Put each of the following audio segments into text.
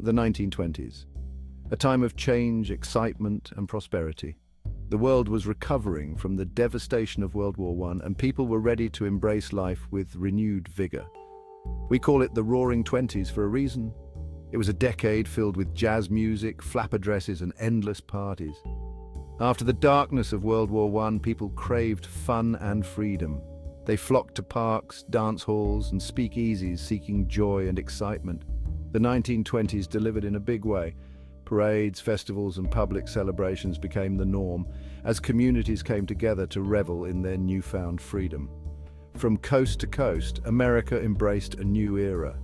The 1920s, a time of change, excitement, and prosperity. The world was recovering from the devastation of World War I, and people were ready to embrace life with renewed vigor. We call it the Roaring Twenties for a reason. It was a decade filled with jazz music, flapper dresses, and endless parties. After the darkness of World War I, people craved fun and freedom. They flocked to parks, dance halls, and speakeasies seeking joy and excitement. The 1920s delivered in a big way. Parades, festivals, and public celebrations became the norm as communities came together to revel in their newfound freedom. From coast to coast, America embraced a new era.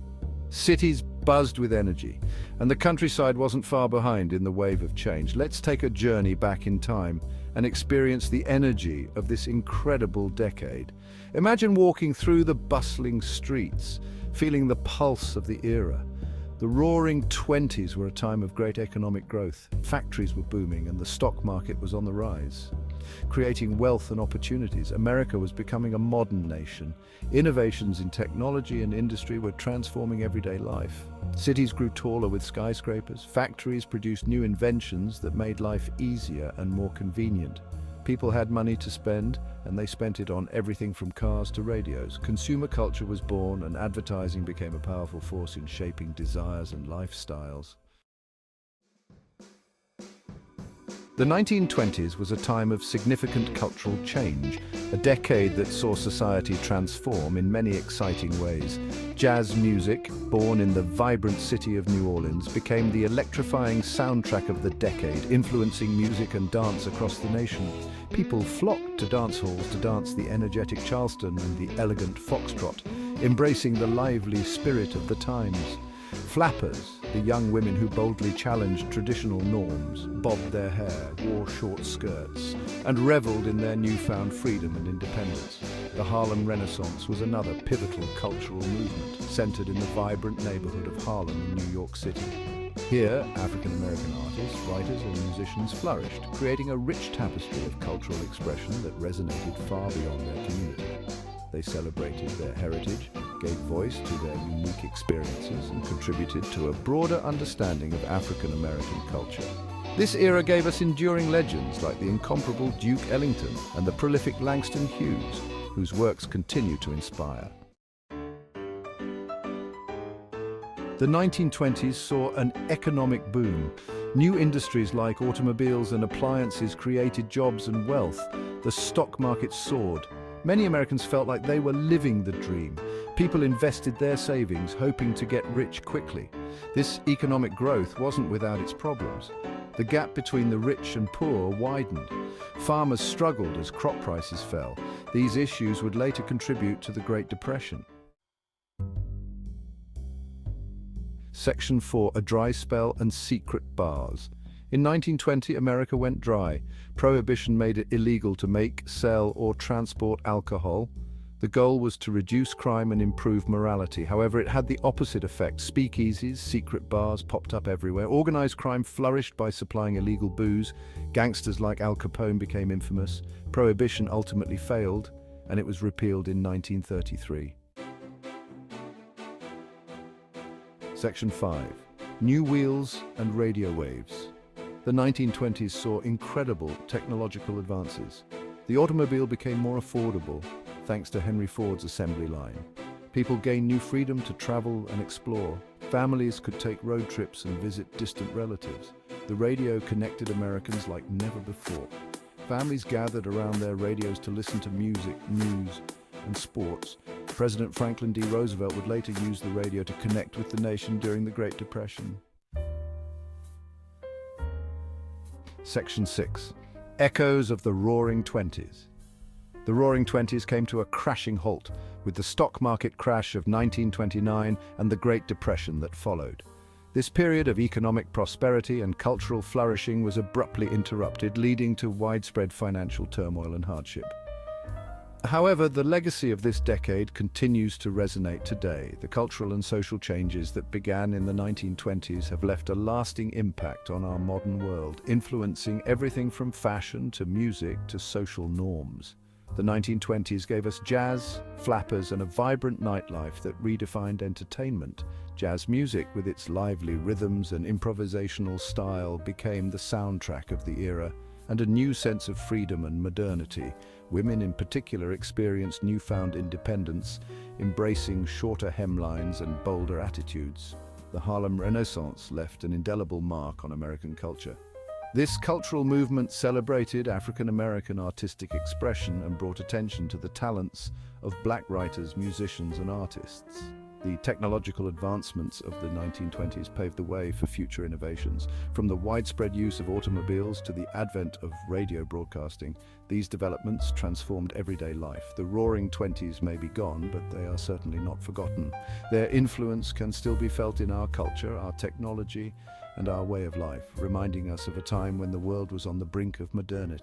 Cities buzzed with energy, and the countryside wasn't far behind in the wave of change. Let's take a journey back in time and experience the energy of this incredible decade. Imagine walking through the bustling streets, feeling the pulse of the era. The Roaring Twenties were a time of great economic growth. Factories were booming and the stock market was on the rise. Creating wealth and opportunities, America was becoming a modern nation. Innovations in technology and industry were transforming everyday life. Cities grew taller with skyscrapers. Factories produced new inventions that made life easier and more convenient. People had money to spend, and they spent it on everything from cars to radios. Consumer culture was born, and advertising became a powerful force in shaping desires and lifestyles. The 1920s was a time of significant cultural change, a decade that saw society transform in many exciting ways. Jazz music, born in the vibrant city of New Orleans, became the electrifying soundtrack of the decade, influencing music and dance across the nation. People flocked to dance halls to dance the energetic Charleston and the elegant foxtrot, embracing the lively spirit of the times. Flappers, the young women who boldly challenged traditional norms, bobbed their hair, wore short skirts, and reveled in their newfound freedom and independence. The Harlem Renaissance was another pivotal cultural movement, centered in the vibrant neighborhood of Harlem in New York City. Here, African-American artists, writers, and musicians flourished, creating a rich tapestry of cultural expression that resonated far beyond their community. They celebrated their heritage, gave voice to their unique experiences, and contributed to a broader understanding of African-American culture. This era gave us enduring legends like the incomparable Duke Ellington and the prolific Langston Hughes, whose works continue to inspire. The 1920s saw an economic boom. New industries like automobiles and appliances created jobs and wealth. The stock market soared. Many Americans felt like they were living the dream. People invested their savings, hoping to get rich quickly. This economic growth wasn't without its problems. The gap between the rich and poor widened. Farmers struggled as crop prices fell. These issues would later contribute to the Great Depression. Section 4. A dry spell and secret bars. In 1920, America went dry. Prohibition made it illegal to make, sell, or transport alcohol. The goal was to reduce crime and improve morality. However, it had the opposite effect. Speakeasies, secret bars popped up everywhere. Organized crime flourished by supplying illegal booze. Gangsters like Al Capone became infamous. Prohibition ultimately failed, and it was repealed in 1933. Section 5. New wheels and radio waves. The 1920s saw incredible technological advances. The automobile became more affordable, thanks to Henry Ford's assembly line. People gained new freedom to travel and explore. Families could take road trips and visit distant relatives. The radio connected Americans like never before. Families gathered around their radios to listen to music, news, and sports. President Franklin D. Roosevelt would later use the radio to connect with the nation during the Great Depression. Section 6. Echoes of the Roaring Twenties. The Roaring Twenties came to a crashing halt with the stock market crash of 1929 and the Great Depression that followed. This period of economic prosperity and cultural flourishing was abruptly interrupted, leading to widespread financial turmoil and hardship. However, the legacy of this decade continues to resonate today. The cultural and social changes that began in the 1920s have left a lasting impact on our modern world, influencing everything from fashion to music to social norms. The 1920s gave us jazz, flappers, and a vibrant nightlife that redefined entertainment. Jazz music, with its lively rhythms and improvisational style, became the soundtrack of the era, and a new sense of freedom and modernity. Women in particular experienced newfound independence, embracing shorter hemlines and bolder attitudes. The Harlem Renaissance left an indelible mark on American culture. This cultural movement celebrated African-American artistic expression and brought attention to the talents of Black writers, musicians, and artists. The technological advancements of the 1920s paved the way for future innovations. From the widespread use of automobiles to the advent of radio broadcasting, these developments transformed everyday life. The roaring 20s may be gone, but they are certainly not forgotten. Their influence can still be felt in our culture, our technology, and our way of life, reminding us of a time when the world was on the brink of modernity.